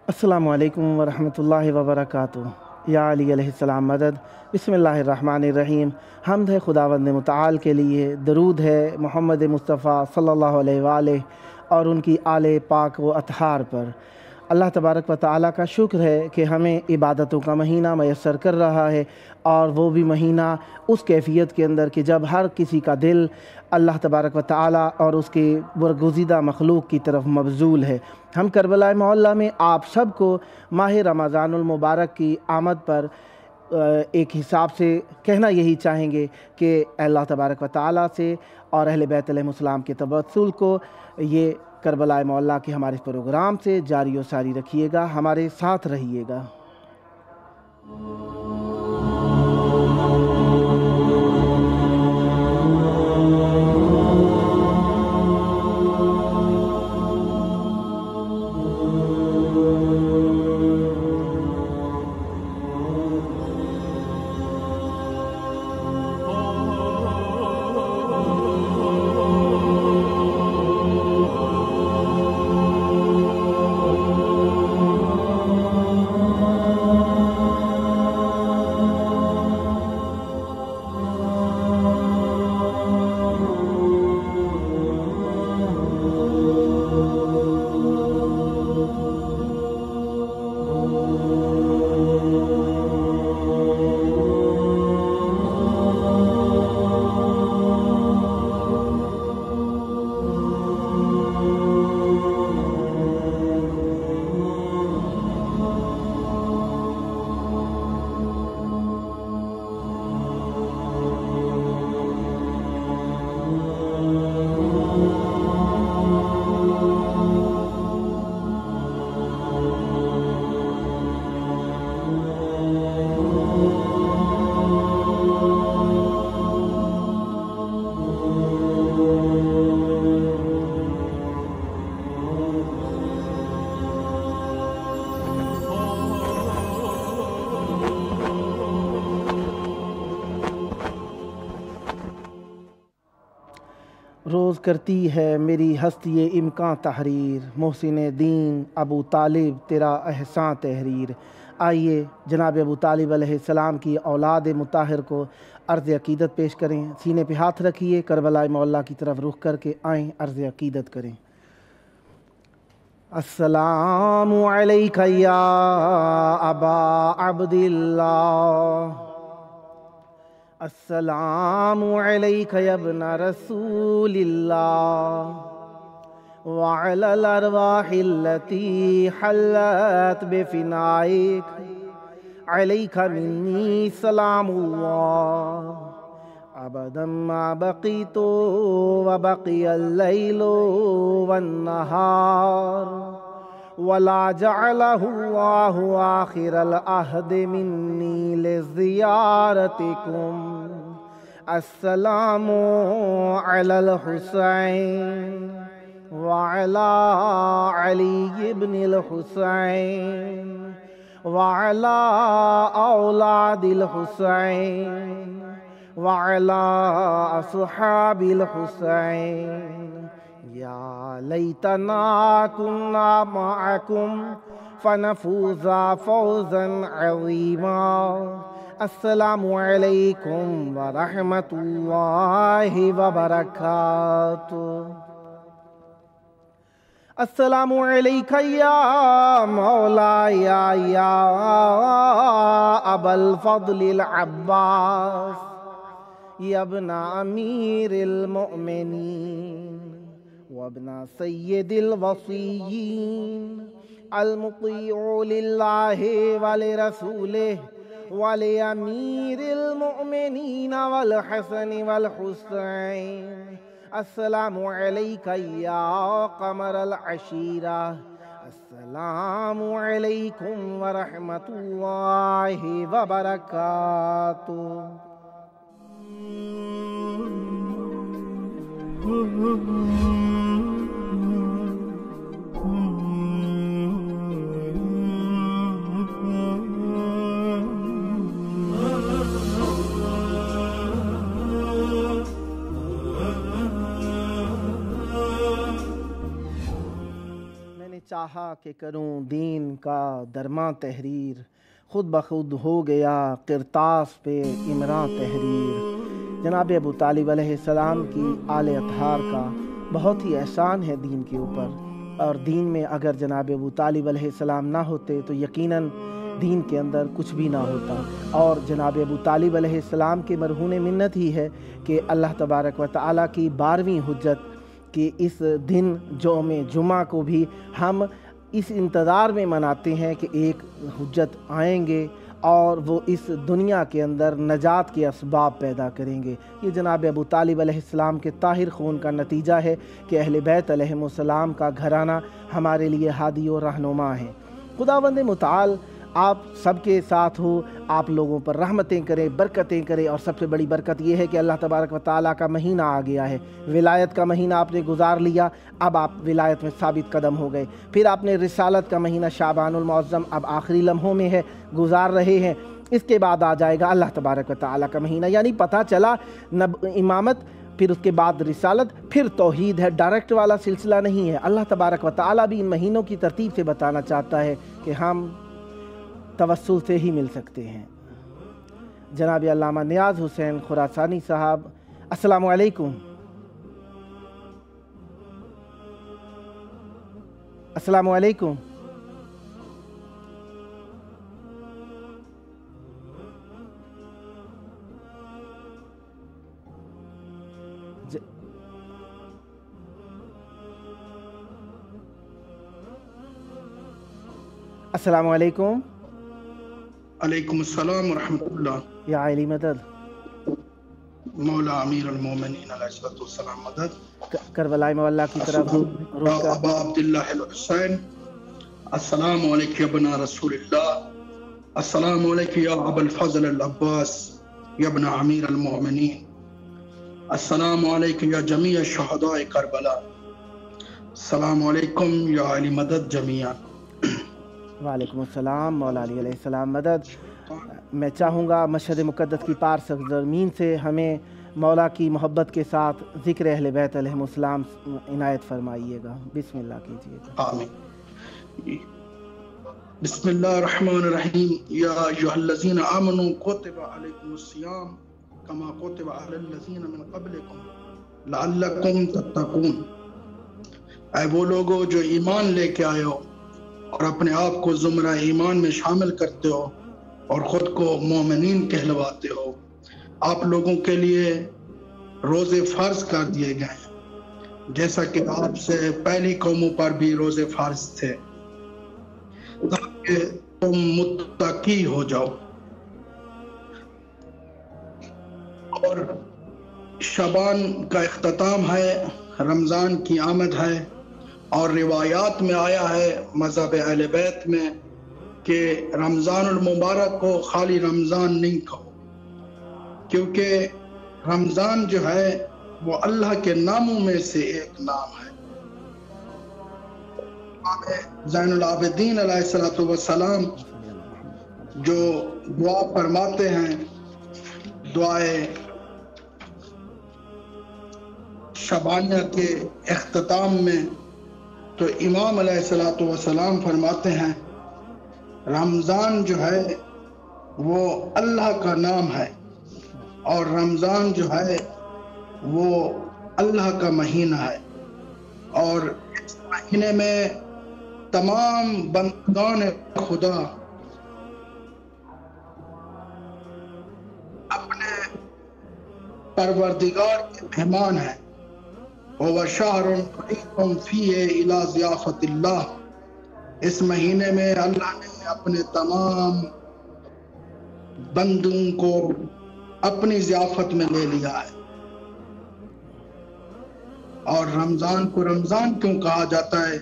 السلام علیکم ورحمۃ اللہ وبرکاتہ۔ یا علی علیہ السلام مدد۔ بسم اللہ الرحمن الرحیم۔ حمد ہے خداوند متعال کے لیے، درود ہے محمد مصطفیٰ صلی اللہ علیہ وآلہ اور ان کی آل پاک و اطہار پر۔ اللہ تبارک و تعالیٰ کا شکر ہے کہ ہمیں عبادتوں کا مہینہ میسر کر رہا ہے، اور وہ بھی مہینہ اس کیفیت کے اندر کہ جب ہر کسی کا دل اللہ تبارک و تعالیٰ اور اس کے برگزیدہ مخلوق کی طرف مبذول ہے۔ ہم کربلا معلیٰ میں آپ سب کو ماہ رمضان المبارک کی آمد پر ایک حساب سے کہنا یہی چاہیں گے کہ اللہ تبارک و تعالیٰ سے اور اہل بیت علیہ السلام کے توسل کو یہ کربلا معلیٰ کے ہمارے پروگرام سے جاری و ساری رکھیے گا، ہمارے ساتھ رہیے گا۔ روز کرتی ہے میری ہستی امکان تحریر، محسن دین ابو طالب تیرا احسان تحریر۔ آئیے جناب ابو طالب علیہ السلام کی اولاد مطہر کو عرض عقیدت پیش کریں۔ سینے پہ ہاتھ رکھیے، کربلا معلیٰ کی طرف رخ کر کے آئیں، عرض عقیدت کریں۔ السلام علیک یا ابا عبداللہ، السلام علیک یا ابن رسول اللہ، وعلی الارواح التي حلت بفنائک، علیک منی سلام اللہ، ابدا ما بقیت وبقی اللیل والنہار، ولا جعلہ اللہ آخر العہد منی لزیارتکم۔ السلام علی الحسین وعلی علی ابن الحسین وعلی اولاد الحسین وعلی اصحاب الحسین۔ یا لیتنا کنا معکم فنفوز فوزا عظیما۔ السلام علیکم ورحمۃ اللہ وبرکاتہ۔ السلام علیک یا مولایا یا ابا الفضل العباس، یا ابن امیر المؤمنین وابن سید الوصیین، المطیع للہ ولرسولہ ولامیر المؤمنین والحسن والحسین۔ السلام علیک یا قمر العشیرہ، السلام علیکم ورحمۃ اللہ وبرکاتہ۔ چاہا کہ کروں دین کا درماں تحریر، خود بخود ہو گیا قرطاس پہ عمراں تحریر۔ جناب ابو طالب علیہ السلام کی آل اطہار کا بہت ہی احسان ہے دین کے اوپر، اور دین میں اگر جناب ابو طالب علیہ السلام نہ ہوتے تو یقیناً دین کے اندر کچھ بھی نہ ہوتا۔ اور جناب ابو طالب علیہ السلام کے مرہون منت ہی ہے کہ اللہ تبارک و تعالیٰ کی 12ویں حجت کہ اس دن یوم جمعہ کو بھی ہم اس انتظار میں مناتے ہیں کہ ایک حجت آئیں گے اور وہ اس دنیا کے اندر نجات کے اسباب پیدا کریں گے۔ یہ جناب ابو طالب علیہ السلام کے طاہر خون کا نتیجہ ہے کہ اہل بیت علیہم السلام کا گھرانہ ہمارے لیے ہادی و رہنما ہے۔ خداوند متعال آپ سب کے ساتھ ہو، آپ لوگوں پر رحمتیں کرے، برکتیں کرے، اور سب سے بڑی برکت یہ ہے کہ اللہ تبارک و تعالیٰ کا مہینہ آ گیا ہے۔ ولایت کا مہینہ آپ نے گزار لیا، اب آپ ولایت میں ثابت قدم ہو گئے۔ پھر آپ نے رسالت کا مہینہ شعبان المعظم اب آخری لمحوں میں ہے، گزار رہے ہیں۔ اس کے بعد آ جائے گا اللہ تبارک و تعالیٰ کا مہینہ، یعنی پتہ چلا امامت، پھر اس کے بعد رسالت، پھر توحید ہے، ڈائریکٹ والا سلسلہ نہیں ہے۔ اللہ تبارک و تعالیٰ بھی ان مہینوں کی ترتیب سے بتانا چاہتا ہے کہ ہم توسل سے ہی مل سکتے ہیں۔ جناب علامہ نیاز حسین خراسانی صاحب، السلام علیکم۔ السلام علیکم۔ السلام علیکم۔ علیکم السلام ورحمۃ اللہ۔ یا علی مدد۔ مولا امیر المومنین علیہ السلام مدد۔ کربلائے مولا کی طرف رخ کر۔ ابا عبداللہ الحسین، السلام علیکم یا ابن رسول اللہ، السلام علیکم یا ابا الفضل العباس یا ابن امیر المومنین، السلام علیکم یا جمیع شہداء کربلا، السلام علیکم یا علی مدد جمیعا۔ وعلیکم السلام مولا علی علیہ السلام مدد۔ میں چاہوں گا مشہد مقدس کی پار سرزمین سے ہمیں مولا کی محبت کے ساتھ ذکر اہل بیت علیہم السلام عنایت فرمائیے گا، بسم اللہ کیجیے گا۔ آمین۔ بسم اللہ الرحمن الرحیم۔ یا ایھا الذین آمنوا کتب علیکم الصیام کما کتب علی الذین من قبلکم لعلکم تتقون۔ اے وہ لوگوں جو ایمان لے کے آئے ہو اور اپنے آپ کو زمرہ ایمان میں شامل کرتے ہو اور خود کو مومنین کہلواتے ہو، آپ لوگوں کے لیے روزے فرض کر دیے گئے ہیں جیسا کہ آپ سے پہلی قوموں پر بھی روزے فرض تھے، تاکہ تم متقی ہو جاؤ۔ اور شعبان کا اختتام ہے، رمضان کی آمد ہے، اور روایات میں آیا ہے مذہب اہل بیت میں کہ رمضان المبارک کو خالی رمضان نہیں کہو، کیونکہ رمضان جو ہے وہ اللہ کے ناموں میں سے ایک نام ہے۔ زین العابدین علیہ السلام جو دعا فرماتے ہیں، دعائے شبانیہ کے اختتام میں، تو امام علیہ السلام فرماتے ہیں رمضان جو ہے وہ اللہ کا نام ہے، اور رمضان جو ہے وہ اللہ کا مہینہ ہے، اور اس مہینے میں تمام بندگان خدا اپنے پروردگار کے مہمان ہیں۔ وَهُوَ شَهْرٌ قَرِيبٌ فِيهِ إِلَى ضِيَافَةِ اللَّهِ۔ اس مہینے میں اللہ نے اپنے تمام بندوں کو اپنی ضیافت میں لے لیا ہے۔ اور رمضان کو رمضان کیوں کہا جاتا ہے؟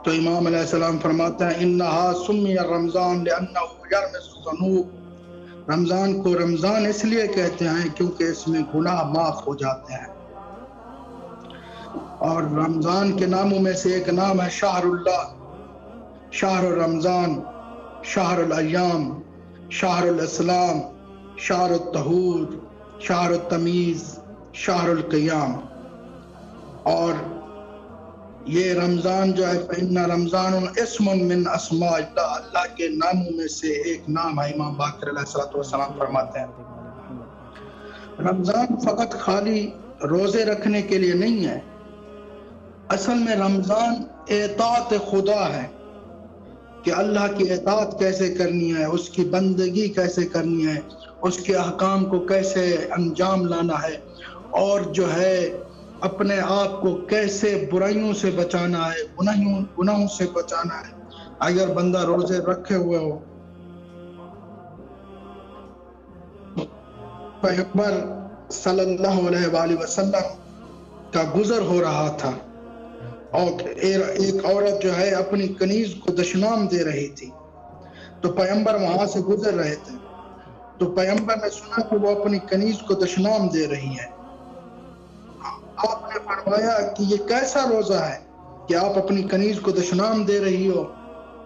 تو امام علیہ السلام فرماتے ہیں اِنَّهَا سُمِّيَ الرَّمْضَانُ لِأَنَّهُ يَرْمِسُ الذُّنُوبَ۔ رمضان کو رمضان اس لیے کہتے ہیں کیونکہ اس میں گناہ معاف ہو جاتے ہیں۔ اور رمضان کے ناموں میں سے ایک نام ہے شہر اللہ، شہر رمضان، شہر الایام، شہر الاسلام، شہر الطہور، شہر التمیز، شہر القیام۔ اور یہ رمضان جو ہے فإن رمضان اسم من اسماء اللہ، اللہ کے ناموں میں سے ایک نام ہے۔ امام باقر علیہ السلام فرماتے ہیں رمضان فقط خالی روزے رکھنے کے لیے نہیں ہے، اصل میں رمضان اطاعت خدا ہے کہ اللہ کی اطاعت کیسے کرنی ہے، اس کی بندگی کیسے کرنی ہے، اس کے احکام کو کیسے انجام لانا ہے، اور جو ہے اپنے آپ کو کیسے برائیوں سے بچانا ہے، گناہوں سے بچانا ہے۔ اگر بندہ روزے رکھے ہوئے ہو، پیغمبر صلی اللہ علیہ وآلہ وسلم کا گزر ہو رہا تھا اور ایک عورت جو ہے اپنی کنیز کو دشنام دے رہی تھی، تو پیغمبر وہاں سے گزر رہے تھے، تو پیغمبر نے سنا کہ وہ اپنی کنیز کو دشنام دے رہی ہے۔ آپ نے فرمایا کہ یہ کیسا روزہ ہے کہ آپ اپنی کنیز کو دشنام دے رہی ہو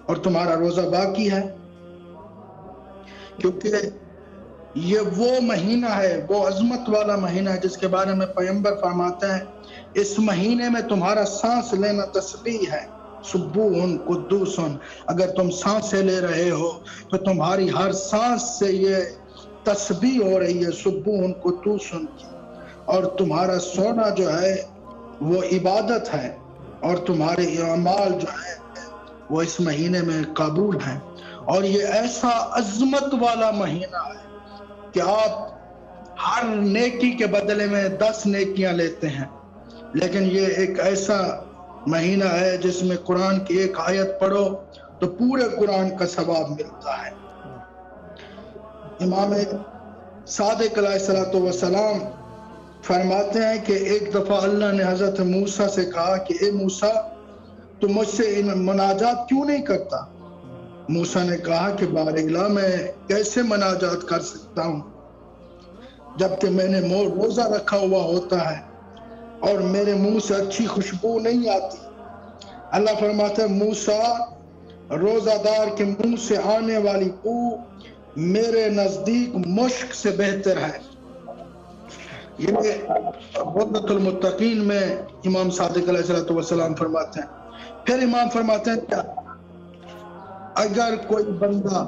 اور تمہارا روزہ باقی ہے؟ کیونکہ یہ وہ مہینہ ہے، وہ عظمت والا مہینہ ہے جس کے بارے میں پیغمبر فرماتے ہیں اس مہینے میں تمہارا سانس لینا تسبیح ہے، سبوح قدوس، اگر تم سانسیں لے رہے ہو تو تمہاری ہر سانس سے یہ تسبیح ہو رہی ہے سبوح قدوس کی، اور تمہارا سونا جو ہے وہ عبادت ہے، اور تمہارے اعمال جو ہے وہ اس مہینے میں قبول ہیں۔ اور یہ ایسا عظمت والا مہینہ ہے کہ آپ ہر نیکی کے بدلے میں 10 نیکیاں لیتے ہیں، لیکن یہ ایک ایسا مہینہ ہے جس میں قرآن کی ایک آیت پڑھو تو پورے قرآن کا ثواب ملتا ہے۔ امام صادق علیہ السلام فرماتے ہیں کہ ایک دفعہ اللہ نے حضرت موسیٰ سے کہا کہ اے موسیٰ تم مجھ سے مناجات کیوں نہیں کرتا؟ موسیٰ نے کہا کہ بار الہ میں کیسے مناجات کر سکتا ہوں جبکہ میں نے روزہ رکھا ہوا ہوتا ہے اور میرے منہ سے اچھی خوشبو نہیں آتی۔ اللہ فرماتا ہے موسیٰ روزہ دار کے منہ سے آنے والی بو میرے نزدیک مشک سے بہتر ہے۔ یہ بغدۃ المتقین میں امام صادق علیہ السلام فرماتے ہیں۔ پھر امام فرماتے ہیں کیا اگر کوئی بندہ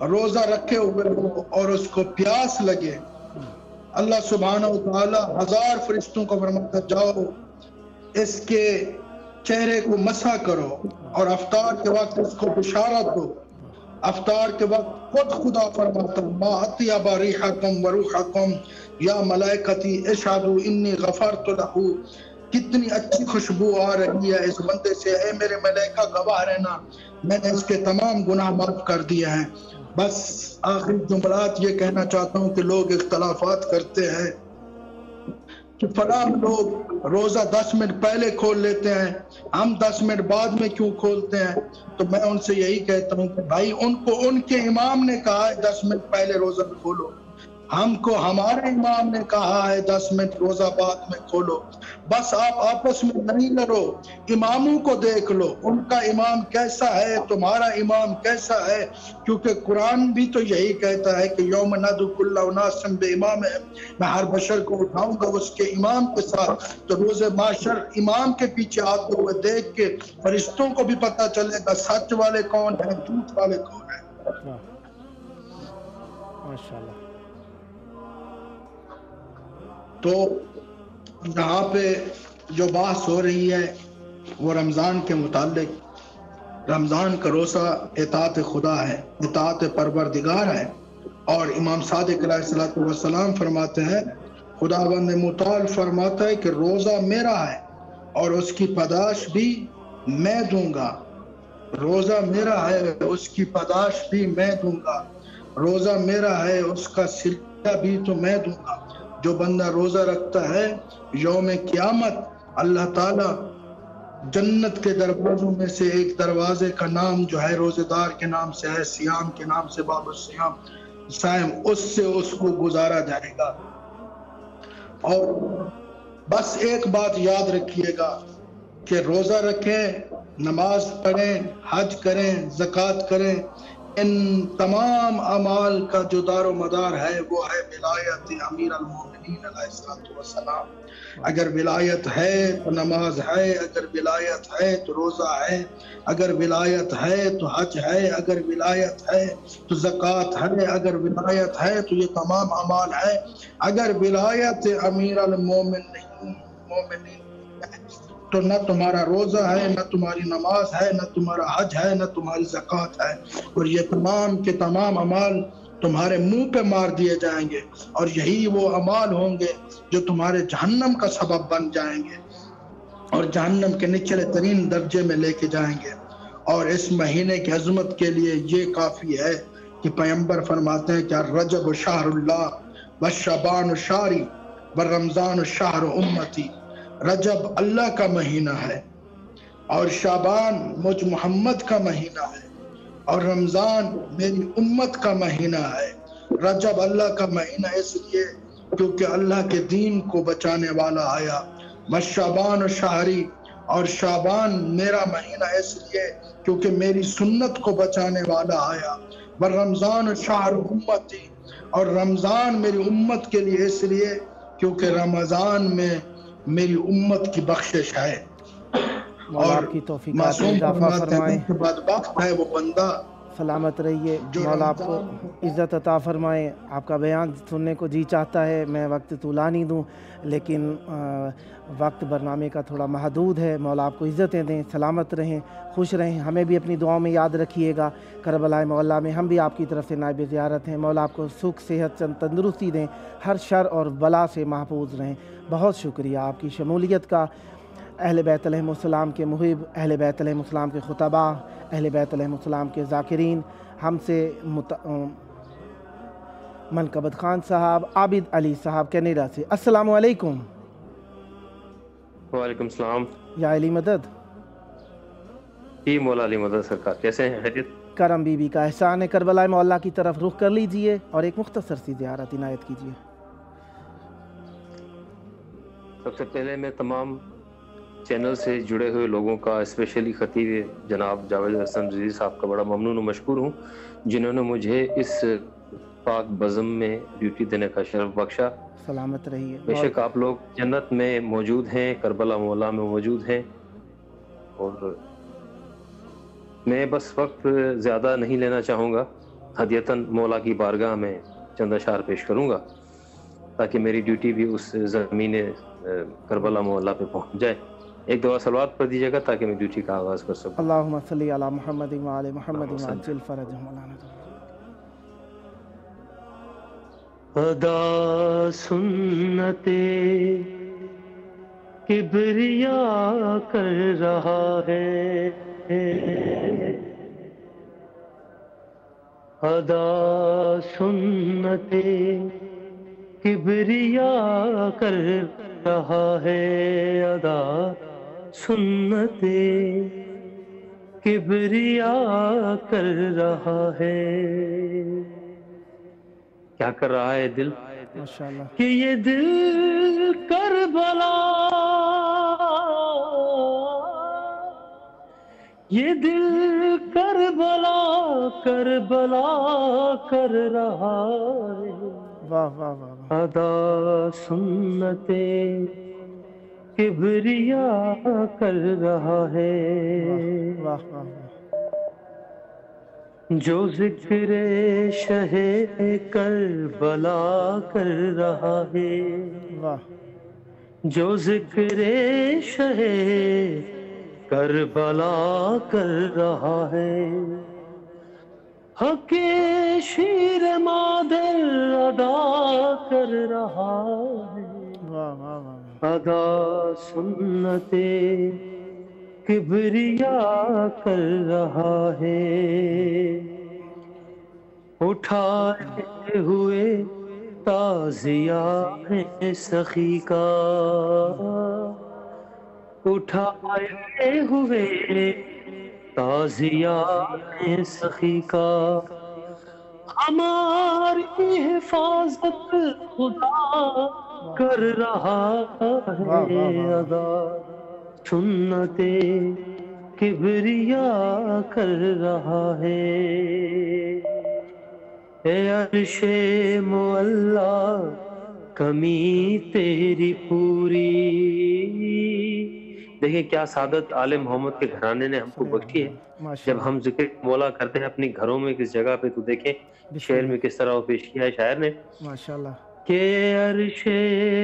روزہ رکھے ہوئے ہو اور اس کو پیاس لگے، اللہ سبحانہ وتعالی 1000 فرشتوں کو فرماتا جاؤ اس کے چہرے کو مسح کرو اور افطار کے وقت اس کو بشارت دو۔ افطار کے وقت خود خدا فرماتا ما اطیب ریحکم وروحکم یا ملائکتی اشہدوا انی غفرت لہ، کتنی اچھی خوشبو آ رہی ہے اس بندے سے، اے میرے ملائکہ گواہ رہنا میں نے اس کے تمام گناہ معاف کر دیے ہیں۔ بس آخری جملات یہ کہنا چاہتا ہوں کہ لوگ اختلافات کرتے ہیں کہ فلاں لوگ روزہ 10 منٹ پہلے کھول لیتے ہیں، ہم 10 منٹ بعد میں کیوں کھولتے ہیں؟ تو میں ان سے یہی کہتا ہوں کہ بھائی ان کو ان کے امام نے کہا ہے 10 منٹ پہلے روزہ کھولو، ہم کو ہمارے امام نے کہا ہے 10 منٹ روزہ بعد میں کھولو۔ بس آپ آپس میں نہیں لڑو، اماموں کو دیکھ لو، ان کا امام کیسا ہے تمہارا امام کیسا ہے، کیونکہ قرآن بھی تو یہی کہتا ہے کہ یوم ندعو کل اناس بامامہم، میں ہر بشر کو اٹھاؤں گا اس کے امام کے ساتھ۔ تو روز محشر امام کے پیچھے آتے ہوئے دیکھ کے فرشتوں کو بھی پتہ چلے گا سچ والے کون ہیں جھوٹ والے کون ہیں۔ ماشاءاللہ۔ تو یہاں پہ جو بحث ہو رہی ہے وہ رمضان کے متعلق، رمضان کا روزہ اطاعت خدا ہے، اطاعت پروردگار ہے، اور امام صادق علیہ السلام فرماتے ہیں خداوند متعال فرماتا ہے کہ روزہ میرا ہے اور اس کی پاداش بھی میں دوں گا، روزہ میرا ہے اس کی پاداش بھی میں دوں گا، روزہ میرا ہے اس کا صلہ بھی تو میں دوں گا۔ جو بندہ روزہ رکھتا ہے یوم قیامت اللہ تعالی جنت کے دروازوں میں سے ایک دروازے کا نام جو ہے روزہ دار کے نام سے ہے، سیام کے نام سے باب السیام، سائم، اس سے اس کو گزارا جائے گا۔ اور بس ایک بات یاد رکھیے گا کہ روزہ رکھیں، نماز پڑھیں، حج کریں، زکوٰۃ کریں، ان تمام اعمال کا جو دار و مدار ہے وہ ہے ولایت امیر المومنین علیہ الصلوۃ والسلام۔ اگر ولایت ہے تو نماز ہے، اگر ولایت ہے تو روزہ ہے، اگر ولایت ہے تو حج ہے، اگر ولایت ہے تو زکوٰۃ ہے، اگر ولایت ہے تو یہ تمام اعمال ہے۔ اگر ولایت امیر المومنین تو نہ تمہارا روزہ ہے، نہ تمہاری نماز ہے، نہ تمہارا حج ہے، نہ تمہاری زکوٰۃ ہے، اور یہ تمام کے تمام اعمال تمہارے منہ پہ مار دیے جائیں گے، اور یہی وہ اعمال ہوں گے جو تمہارے جہنم کا سبب بن جائیں گے اور جہنم کے نچلے ترین درجے میں لے کے جائیں گے۔ اور اس مہینے کی عظمت کے لیے یہ کافی ہے کہ پیغمبر فرماتے ہیں کہ رجب شہر اللہ والشعبان شہری والرمضان شہر امتی۔ رجب اللہ کا مہینہ ہے، اور شعبان مجھ محمد کا مہینہ ہے، اور رمضان میری امت کا مہینہ ہے۔ رجب اللہ کا مہینہ اس لیے کیونکہ اللہ کے دین کو بچانے والا آیا، والشعبان شہری، اور شعبان میرا مہینہ اس لیے کیونکہ میری سنت کو بچانے والا آیا، والرمضان شہر امتی، اور رمضان میری امت کے لیے اس لیے کیونکہ رمضان میں میری امت کی بخشش ہے۔ مولا اور آپ کی توفیقات میں معصوم اضافہ فرماتے فرمائے، ہیں کہ بدبخت ہے وہ بندہ سلامت رہیے، جو مولا آپ کو رمضان عزت عطا فرمائے۔ آپ کا بیان سننے کو جی چاہتا ہے، میں وقت طولا نہیں دوں، لیکن وقت برنامے کا تھوڑا محدود ہے۔ مولا آپ کو عزتیں دیں، سلامت رہیں، خوش رہیں، ہمیں بھی اپنی دعاؤں میں یاد رکھیے گا۔ کربلا معلیٰ میں ہم بھی آپ کی طرف سے نائب زیارت ہیں۔ مولا آپ کو سکھ، صحت، تندرستی دیں، ہر شر اور بلا سے محفوظ رہیں۔ بہت شکریہ آپ کی شمولیت کا۔ اہل بیت علیہ السلام کے محب، اہل بیت علیہ السلام کے خطباء، اہل بیت علیہ السلام کے ذاکرین، ہم سے منقبت خان صاحب، عابد علی صاحب کینیڈا سے، السلام علیکم۔ وعلیکم السلام۔ یا علی مدد، جی مولا علی مدد سرکار، کیسے ہیں؟ خیریت؟ کرم بی بی کا احسان ہے۔ کربلا معلیٰ کی طرف رخ کر لیجئے اور ایک مختصر سی زیارت عنایت کیجئے۔ سب سے پہلے میں تمام چینل سے جڑے ہوئے لوگوں کا، اسپیشلی خطیب جناب جاوید حسن رضوی صاحب کا بڑا ممنون و مشکور ہوں، جنہوں نے مجھے اس پاک بزم میں ڈیوٹی دینے کا شرف بخشا۔ سلامت رہیے۔ بے شک آپ لوگ جنت میں موجود ہیں، کربلا معلیٰ میں موجود ہیں، اور میں بس وقت زیادہ نہیں لینا چاہوں گا، ہدیتاً مولا کی بارگاہ میں چند اشعار پیش کروں گا تاکہ میری ڈیوٹی بھی اس زمین کربلا معلیٰ پہ پہنچ جائے۔ ایک دعا صلوات پڑھ دیجیے گا تاکہ میں ڈیوٹی کا آغاز کر سکوں۔ اللہم صلی علی محمد وعلی محمد وعجل فرجہم مولانا۔ ادا سنت کبریا کر رہا ہے، ادا سنت کبریا کر رہا ہے، ادا سنت کبریا کر رہا ہے۔ کیا کر رہا ہے دل؟ ماشاءاللہ۔ کہ یہ دل کربلا، یہ دل کربلا کربلا کر رہا ہے، واہ واہ واہ واہ۔ ادا سنت کبریا کر رہا ہے، واہ واہ واہ۔ جو ذکر شہ کربلا کر رہا ہے، واہ، جو ذکر شہ کربلا کر رہا ہے، حق شیر مادر ادا کر رہا ہے، واہ واہ واہ۔ ادا سنت کبریا کر رہا ہے، اٹھائے ہوئے تازیہ ہے سخی کا، اٹھائے ہوئے تازیہ ہے سخی کا، ہماری حفاظت خدا کر رہا ہے، ادا سنت کبریا کر رہا ہے، اے عرش معلا کمی تیری پوری. دیکھیں کیا سعادت آل محمد کے گھرانے نے ہم کو بخشی ہے. ماشاء جب اللہ. ہم ذکر مولا کرتے ہیں اپنی گھروں میں کس جگہ پہ، تو دیکھیں بسم شعر اللہ. میں کس طرح وہ پیش کیا ہے شاعر نے ماشاء اللہ. کہ عرش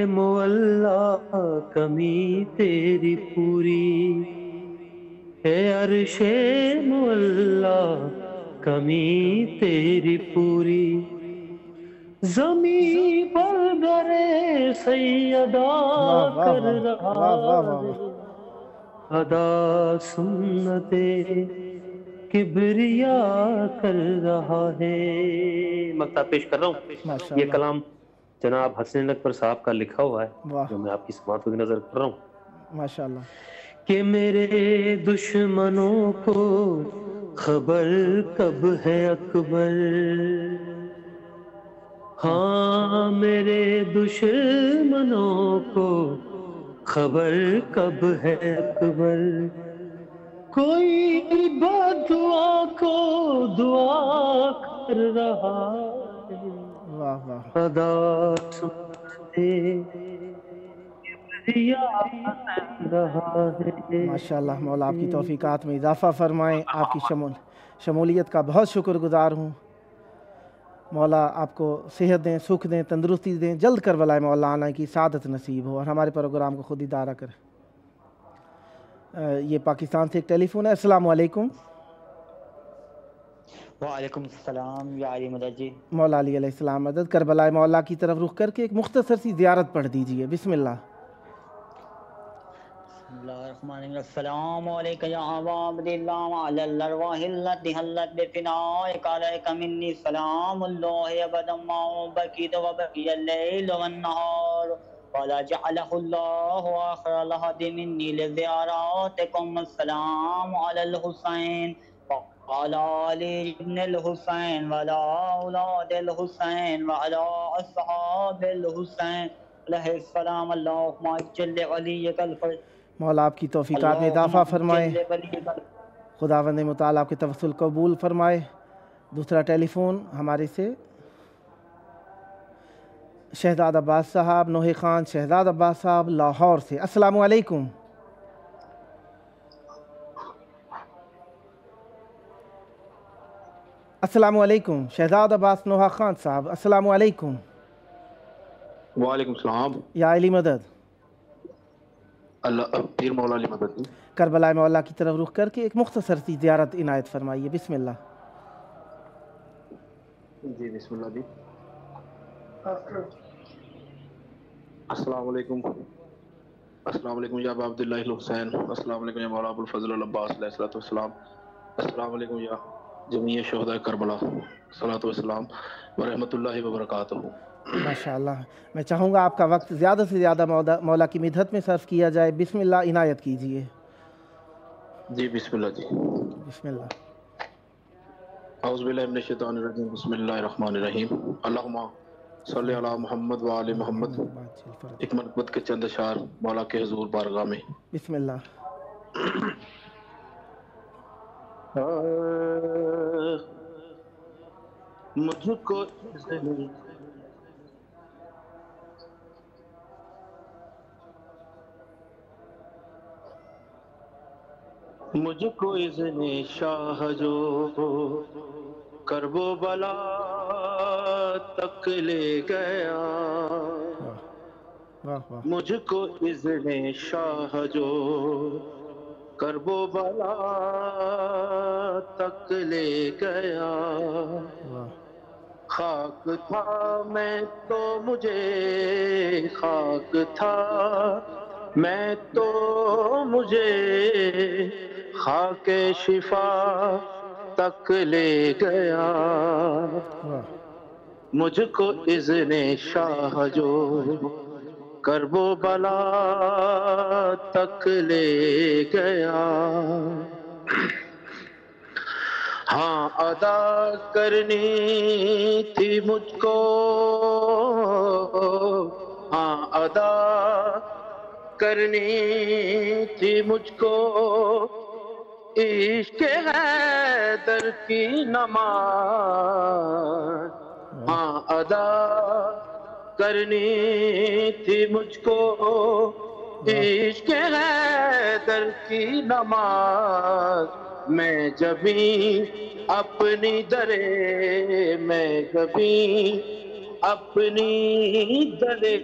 معلا کمی تیری پوری، اے عرش معلا کمی تیری پوری، زمین پر در سیدہ واہ واہ کر واہ رہا واہ واہ واہ ہے، واہ. ادا سنت کبریا کر رہا ہے. مقطع پیش کر رہا ہوں. ماشاء یہ اللہ. کلام جناب حسن اکبر صاحب کا لکھا ہوا ہے، واہ. جو میں آپ کی سماعت کی نظر کر رہا ہوں ماشاء اللہ. کہ میرے دشمنوں کو خبر کب ہے اکبر، ہاں میرے دشمنوں کو خبر کب ہے اکبر، کوئی بد دعا کو دعا کر رہا ہے، واہ واہ. ادا سنتے کبریا کر رہا ہے. ماشاء اللہ. مولا آپ کی توفیقات میں اضافہ فرمائیں. آپ کی شمولیت کا بہت شکر گزار ہوں. مولا آپ کو صحت دیں، سکھ دیں، تندرستی دیں، جلد کربلائے مولا آنا کی سعادت نصیب ہو، اور ہمارے پروگرام کو خود ادارہ کرے. یہ پاکستان سے ایک ٹیلی فون ہے. السلام علیکم. وعلیکم السلام یا علی مدد جی. مولا علی علیہ السلام مدد. کربلائے مولا کی طرف رخ کر کے ایک مختصر سی زیارت پڑھ دیجئے. بسم اللہ. بسم اللہ الرحمن الرحیم. السلام علیکم یا ابا عبداللہ وعلی الارواح التي حلت بفنائک علیک منی سلام اللہ ابدا ما بقیت وبقی اللیل والنہار ولا جعلہ اللہ آخر لحد منی لزیاراتکم. السلام علی الحسین وعلى آل ابن الحسین وعلى اولاد الحسین وعلى اصحاب الحسین علیہ السلام. اللہم اجل ولیک الفرد. مولا آپ کی توفیقات میں اضافہ فرمائے. خداوند متعال آپ کے توسل قبول فرمائے. دوسرا ٹیلی فون ہمارے سے شہزاد عباس صاحب، نوح خان شہزاد عباس صاحب لاہور سے. السلام علیکم. السلام علیکم شہزاد عباس نوح خان صاحب. السلام علیکم. وعلیکم السلام. یا علی مدد. اللہ پیر مولا علی مدد. کربلائے مولا کی طرف رخ کر کے ایک مختصر سی زیارت عنایت فرمائیے. بسم اللہ. جی بسم اللہ جی. السلام علیکم. السلام علیکم یا ابا عبداللہ الحسین. السلام علیکم یا مولا ابو الفضل العباس علیہ الصلوۃ والسلام. السلام علیکم یا جمیع شہداء کربلا صلاۃ والسلام ورحمۃ اللہ وبرکاتہ. ماشاء اللہ. میں چاہوں گا آپ کا وقت زیادہ سے زیادہ مولا کی مدحت میں صرف کیا جائے. بسم اللہ عنایت کیجیے. جی بسم اللہ جی. بسم اللہ. اعوذ باللہ من الشیطان الرجیم. بسم اللہ الرحمن الرحیم. اللہم صلی علی محمد و آل محمد. ایک منقبت کے چند اشعار مولا کے حضور بارگاہ میں. بسم اللہ. مجھ کو مجھ کو اذن شاہ جو کرب و بلا تک لے گیا، مجھ کو اذن شاہ جو کرب و بلا تک لے گیا، خاک تھا میں تو مجھے خاک تھا میں تو مجھے خاک شفا تک لے گیا، مجھ کو اذن شاہ جو کرب و بلا تک لے گیا۔ ہاں ادا کرنی تھی مجھ کو، ہاں ادا کرنی تھی مجھ کو عشق حیدر کی نماز ہاں ادا کرنی تھی مجھ کو، عشق حیدر کی نماز میں جبھی اپنی درے، میں جبھی اپنی درے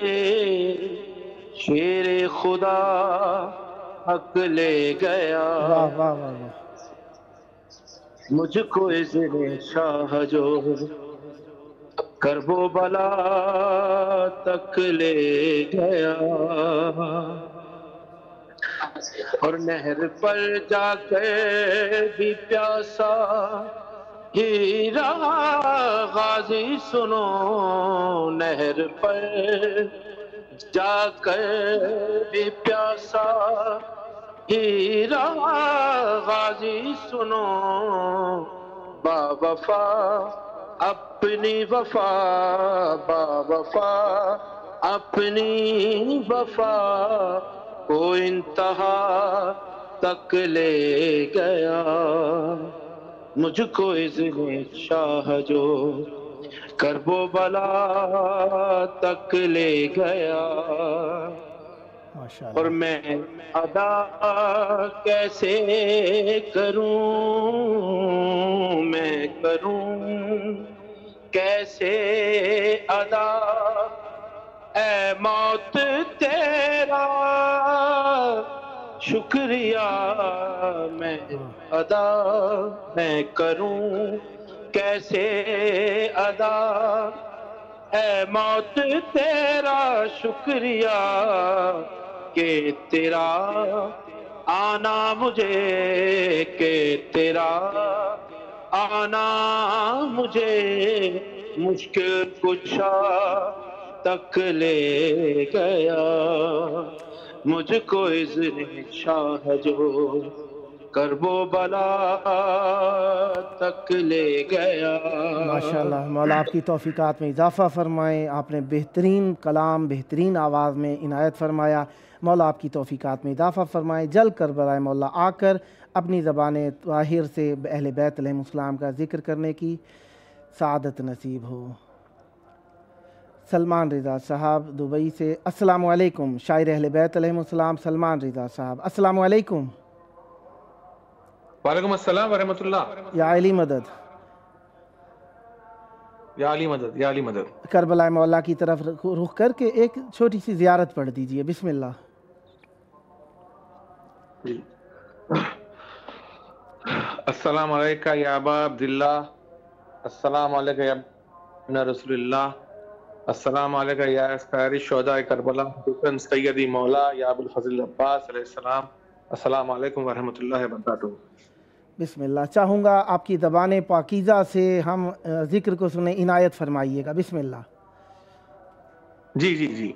شیر خدا حق لے گیا، واہ واہ واہ واہ، مجھ کو اذن شاہ جو کرب و بلا تک لے گیا، اور نہر پر جا کر بھی پیاسا ہی رہا غازی سنو، نہر پر جا کر بھی پیاسا ہی رہا غازی سنو، با وفا اپنی وفا، با وفا اپنی وفا کو انتہا تک لے گیا، مجھ کو اذن شاہ جو کرب و بلا تک لے گیا، ماشاء اور اللہ، میں ادا کیسے کروں، میں کروں کیسے ادا، اے موت تیرا شکریہ میں ادا، میں کروں کیسے ادا، اے موت تیرا شکریہ کہ تیرا آنا مجھے، کہ تیرا آنا مجھے مشکل کشا تک لے گیا، مجھ کو اذن شاہ جو کرب و بلا تک لے گیا۔ ماشاءاللہ، مولا آپ کی توفیقات میں اضافہ فرمائیں، آپ نے بہترین کلام بہترین آواز میں عنایت فرمایا، مولا آپ کی توفیقات میں اضافہ فرمائیں، جل کر برائے مولا آ کر اپنی زبان طاہر سے اہل بیت علیہ السلام کا ذکر کرنے کی سعادت نصیب ہو۔ سلمان رضا صاحب دبئی سے، السلام علیکم، شاعر اہل بیت علیہ السلام سلمان رضا صاحب، السلام علیکم۔ وعلیکم السلام ورحمۃ اللہ۔ یا علی مدد، یا علی مدد، یا علی مدد۔ کربلا مولا کی طرف رخ کر کے ایک چھوٹی سی زیارت پڑھ دیجئے، بسم اللہ۔ السلام علیکم یا ابا عبداللہ، السلام علیکم یا ابن رسول اللہ، السلام علیکم یا اسقار شہداء کربلا حسن سیدی مولا یا ابو الفضل عباس علیہ السلام، السلام علیکم ورحمۃ اللہ وبرکاتہ۔ بسم اللہ، چاہوں گا آپ کی زبان پاکیزہ سے ہم ذکر کو سنیں، عنایت فرمائیے گا، بسم اللہ۔ جی جی جی،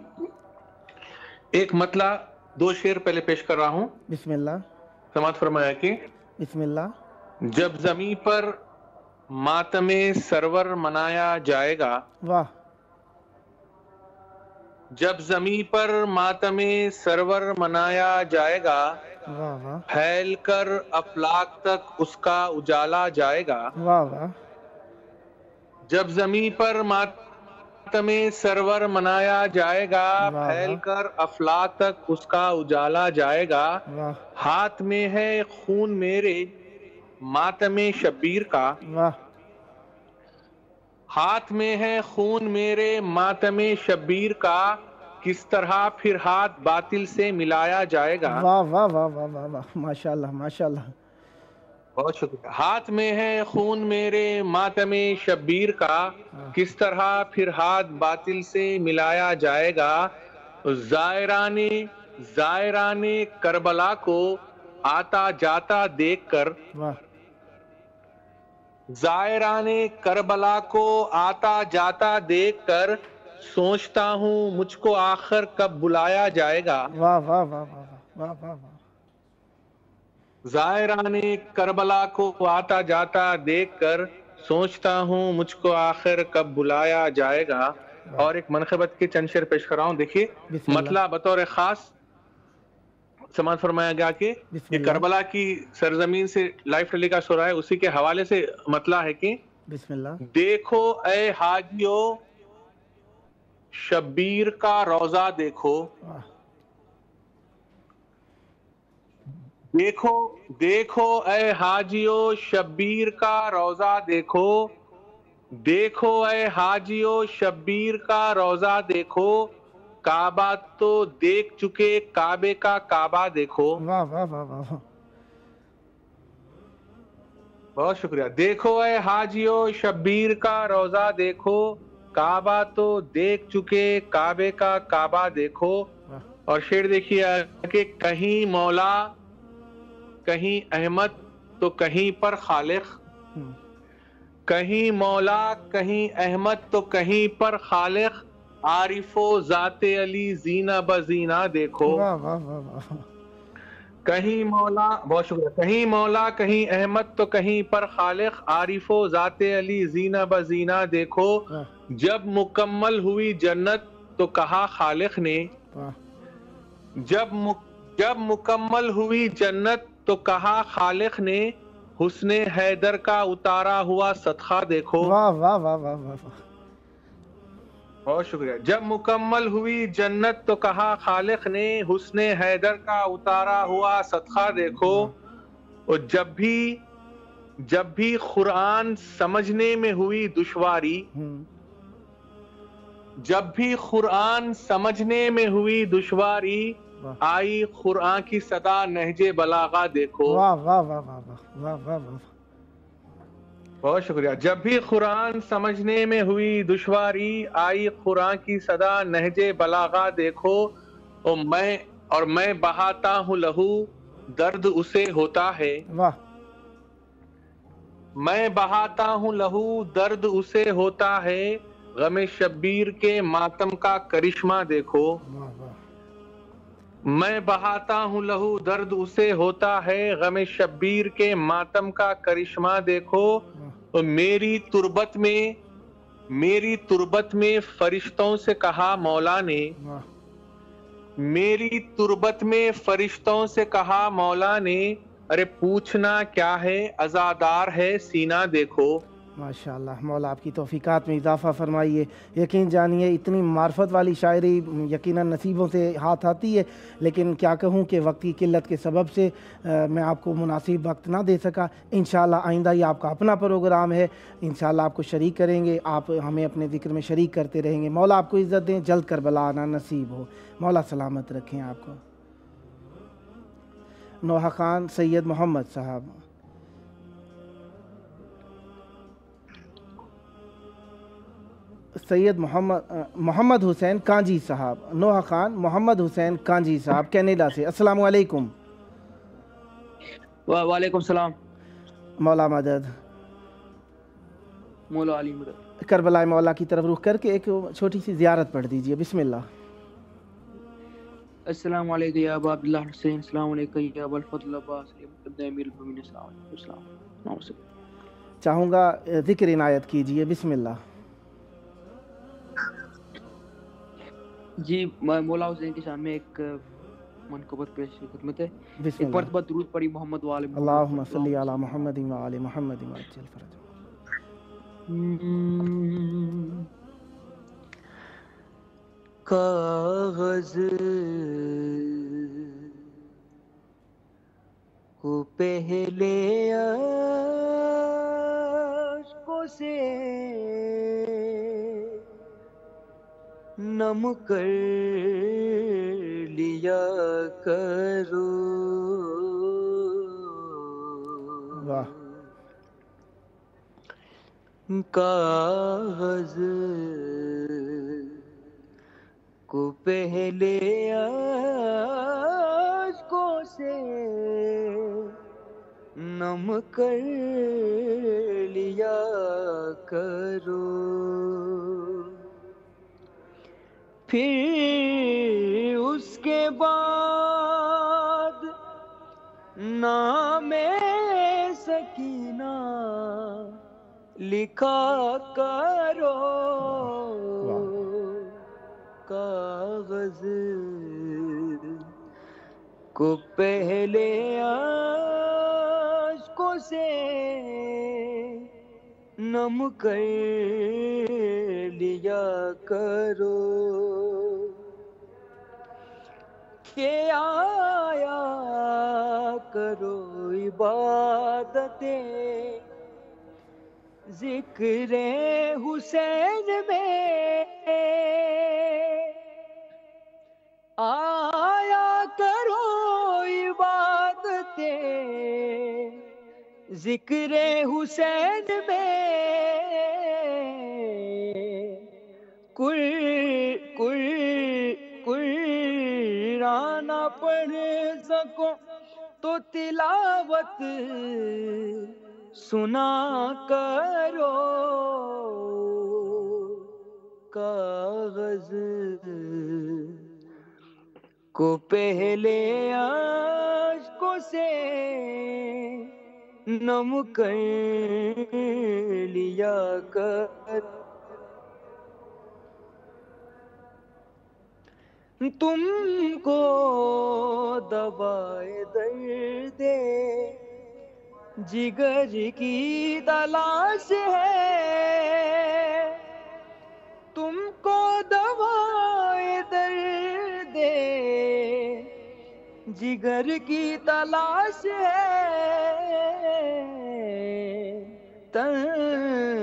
ایک مطلع دو شعر پہلے پیش کر رہا ہوں، بسم اللہ، سماعت فرمایا کہ بسم اللہ۔ جب زمیں پر ماتم سرور منایا جائے گا، واہ، جب زمیں پر ماتم سرور منایا جائے گا، واہ واہ، پھیل کر افلاک تک اس کا اجالا جائے گا، واہ واہ، جب زمیں پر ماتم سرور منایا جائے گا، واہ پھیل واہ، کر افلاک تک اس کا اجالا جائے گا، واہ ہاتھ میں ہے خون میرے ماتم شبیر کا، واہ، ہاتھ میں ہے خون میرے ماتم شبیر کا، کس طرح پھر ہاتھ باطل سے ملایا جائے گا، واہ واہ واہ واہ واہ واہ، ماشاء اللہ ماشاء اللہ، بہت شکریہ۔ ہاتھ میں ہے خون میرے ماتم شبیر کا، کس طرح پھر ہاتھ باطل سے ملایا جائے گا، زائران کربلا کو آتا جاتا دیکھ کر، واہ، زائران کربلا کو آتا جاتا دیکھ کر، سوچتا ہوں مجھ کو آخر کب بلایا جائے گا، واہ واہ واہ واہ واہ واہ واہ، زائران کربلا کو آتا جاتا دیکھ کر، سوچتا ہوں مجھ کو آخر کب بلایا جائے گا۔ اور ایک منقبت کے چند شعر پیش کر رہا ہوں، دیکھیے بسم اللہ۔ مطلع بطور خاص سماعت فرمایا گیا کہ بسم یہ اللہ کربلا کی سرزمین سے لائف ٹیلی کاسٹ ہو رہا ہے، اسی کے حوالے سے مطلع ہے کہ بسم اللہ دیکھو اے حاجیو شبیر کا روزہ دیکھو، واہ دیکھو دیکھو اے حاجیو شبیر کا روزہ دیکھو، دیکھو اے حاجیو شبیر کا روزہ دیکھو، کعبہ تو دیکھ چکے کعبے کا کعبہ دیکھو۔ واہ واہ واہ واہ بہت شکریہ۔ دیکھو اے حاجیو شبیر کا روزہ دیکھو، کعبہ تو دیکھ چکے کعبے کا کعبہ دیکھو۔ واہ اور شعر دیکھیے کہ کہیں مولا کہیں احمد تو کہیں پر خالق، ہم، کہیں مولا کہیں احمد تو کہیں پر خالق، عارف و ذات علی زینہ بزینہ دیکھو۔ واہ واہ واہ واہ کہیں مولا، بہت شکریہ، کہیں مولا کہیں احمد تو کہیں پر خالق، عارف و ذات علی زینہ بزینہ دیکھو۔ واہ جب مکمل ہوئی جنت تو کہا خالق نے، واہ جب مکمل ہوئی جنت تو کہا خالق نے، حسن حیدر کا اتارا ہوا صدقہ دیکھو۔ واہ واہ واہ واہ واہ واہ بہت شکریہ۔ جب مکمل ہوئی جنت تو کہا خالق نے، حسن حیدر کا اتارا ہوا صدقہ دیکھو۔ اور جب بھی قرآن سمجھنے میں ہوئی دشواری، ہم، جب بھی قرآن سمجھنے میں ہوئی دشواری، واہ آئی قرآن کی صدا نہج بلاغہ دیکھو۔ واہ واہ واہ واہ واہ واہ واہ واہ بہت شکریہ۔ جب بھی قرآن سمجھنے میں ہوئی دشواری، آئی قرآن کی صدا نہج بلاغہ دیکھو۔ اور میں بہاتا ہوں لہو درد اسے ہوتا ہے، واہ میں بہاتا ہوں لہو درد اسے ہوتا ہے، غم شبیر کے ماتم کا کرشمہ دیکھو۔ واہ واہ میں بہاتا ہوں لہو درد اسے ہوتا ہے، غم شبیر کے ماتم کا کرشمہ دیکھو۔ اور میری تربت میں فرشتوں سے کہا مولا نے، واہ میری تربت میں فرشتوں سے کہا مولا نے، ارے پوچھنا کیا ہے عزادار ہے سینہ دیکھو۔ ماشاءاللہ، مولا آپ کی توفیقات میں اضافہ فرمائیے۔ یقین جانیے اتنی معرفت والی شاعری یقیناً نصیبوں سے ہاتھ آتی ہے، لیکن کیا کہوں کہ وقت کی قلت کے سبب سے میں آپ کو مناسب وقت نہ دے سکا۔ انشاءاللہ آئندہ یہ آپ کا اپنا پروگرام ہے، انشاءاللہ آپ کو شریک کریں گے، آپ ہمیں اپنے ذکر میں شریک کرتے رہیں گے۔ مولا آپ کو عزت دیں، جلد کربلا آنا نصیب ہو، مولا سلامت رکھیں آپ کو۔ نوحہ خان سید محمد صاحب، سید محمد حسین کانجی صاحب، نوحہ خان محمد حسین کانجی صاحب کینیڈا سے، السلام علیکم۔ وعلیکم السلام۔ مولا مدد، مولا علی مدد۔ کربلا مولا کی طرف رخ کر کے ایک چھوٹی سی زیارت پڑھ دیجئے، بسم اللہ۔ السلام علیکم یا ابا عبداللہ حسین، السلام علیکم یا ابا الفضل عباس، امیر المومنین، السلام علیکم۔ چاہوں گا ذکر عنایت کیجئے، بسم اللہ۔ جی مولا حسین کی شان میں ایک منقبت پیش خدمت ہے۔ بسم ایک اللہ۔ مرتبہ درود پڑھی محمد و آل محمد۔ اللہم صلی علی محمد و آل محمد وعجل فرجہ۔ کاغذ کو پہلے اشکوں سے نم کر لیا کرو، واہ کاغذ کو پہلے اشکوں سے نم کر لیا کرو، پھر اس کے بعد نام سکینہ لکھا کرو، کاغذ کو پہلے اشکوں سے نم کر لیا کرو کہ آیا کرو عبادتیں ذکر حسین میں آیا کرو عبادتیں ذکر حسین میں قرآن نہ پڑھ سکو تو تلاوت سنا کرو کاغذ کو پہلے اشکوں سے نم کر لیا کر تم کو دوائے درد جگر کی تلاش ہے تم کو دوائے درد جگر کی تلاش ہے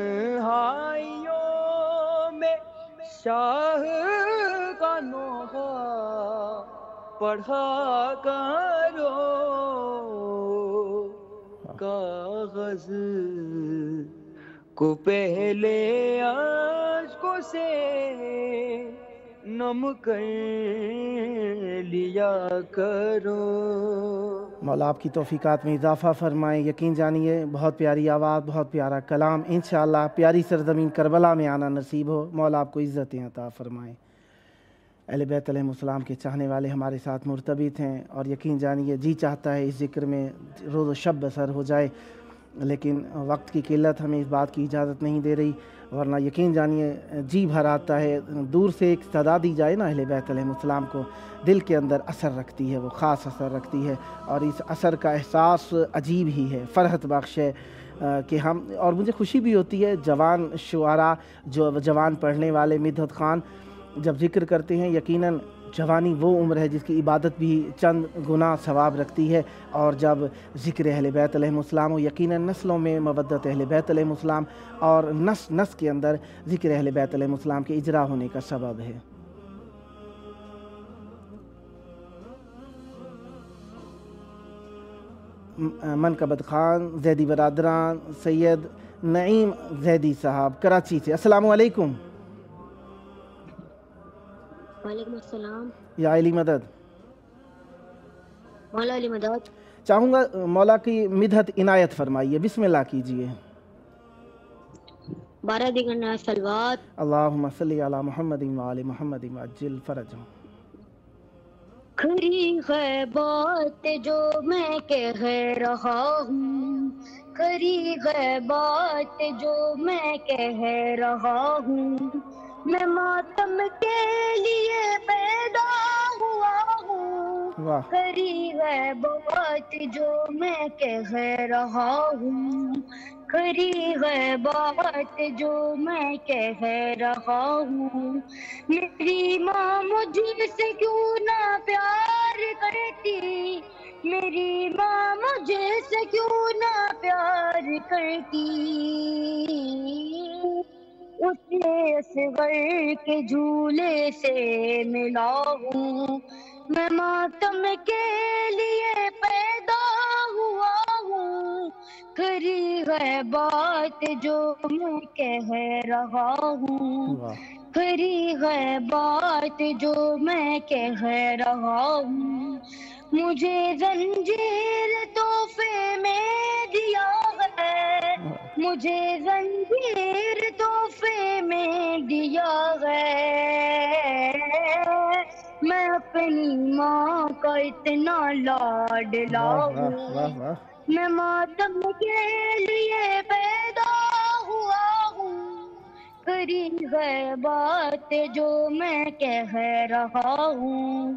تنہائیوں میں شاہ کا نوحہ پڑھا کرو کاغذ کو پہلے اشکوں سے نم کر لیا کرو. مولا آپ کی توفیقات میں اضافہ فرمائیں. یقین جانیے بہت پیاری آواز، بہت پیارا کلام. انشاءاللہ پیاری سرزمین کربلا میں آنا نصیب ہو. مولا آپ کو عزتیں عطا فرمائیں. اہل بیت علیہ السلام کے چاہنے والے ہمارے ساتھ مرتبط ہیں اور یقین جانیے جی چاہتا ہے اس ذکر میں روز و شب بسر ہو جائے، لیکن وقت کی قلت ہمیں اس بات کی اجازت نہیں دے رہی، ورنہ یقین جانیے جی بھر آتا ہے. دور سے ایک صدا دی جائے نا اہل بیت علیہ السلام کو، دل کے اندر اثر رکھتی ہے، وہ خاص اثر رکھتی ہے، اور اس اثر کا احساس عجیب ہی ہے، فرحت بخش ہے کہ ہم، اور مجھے خوشی بھی ہوتی ہے جوان شعراء، جو جوان پڑھنے والے مدحت خان جب ذکر کرتے ہیں. یقیناً جوانی وہ عمر ہے جس کی عبادت بھی چند گنا ثواب رکھتی ہے، اور جب ذکر اہل بیت علیہ السلام ہو یقیناً نسلوں میں مودت اہل بیت علیہ السلام اور نس کے اندر ذکر اہل بیت علیہ السلام کے اجرا ہونے کا سبب ہے. منقبت خان زیدی برادران، سید نعیم زیدی صاحب کراچی سے. السلام علیکم. وعلیکم السلام. یا علی مدد. مولا علی مدد. چاہوں گا مولا کی مدحت عنایت فرمائیے. بسم اللہ کیجئے. 12 دیگر صلوات. اللہم صلی علی محمد وآل محمد وعجل فرجہم. کھری ہے بات جو میں کہہ رہا ہوں، کھری ہے بات جو میں کہہ رہا ہوں، میں ماتم کے لیے پیدا ہوا ہوں. کھری ہے بات جو میں کہہ رہا ہوں، کھری ہے بات جو میں کہہ رہا ہوں. میری ماں مجھ سے کیوں نہ پیار کرتی، میری ماں مجھ سے کیوں نہ پیار کرتی، اسے اصغر کے جھولے سے ملا ہوں. میں ماتم کے لیے پیدا ہوا ہوں، کھری ہے بات جو میں کہہ رہا ہوں، کھری ہے بات جو میں کہہ رہا ہوں. مجھے زنجیر تحفے میں دیا ہے، مجھے زنجیر تحفے میں دیا ہے، میں اپنی ماں کا اتنا لاڈلا ہوں. میں ماتم کے لیے پیدا ہوا ہوں، کھری ہے بات جو میں کہہ رہا ہوں.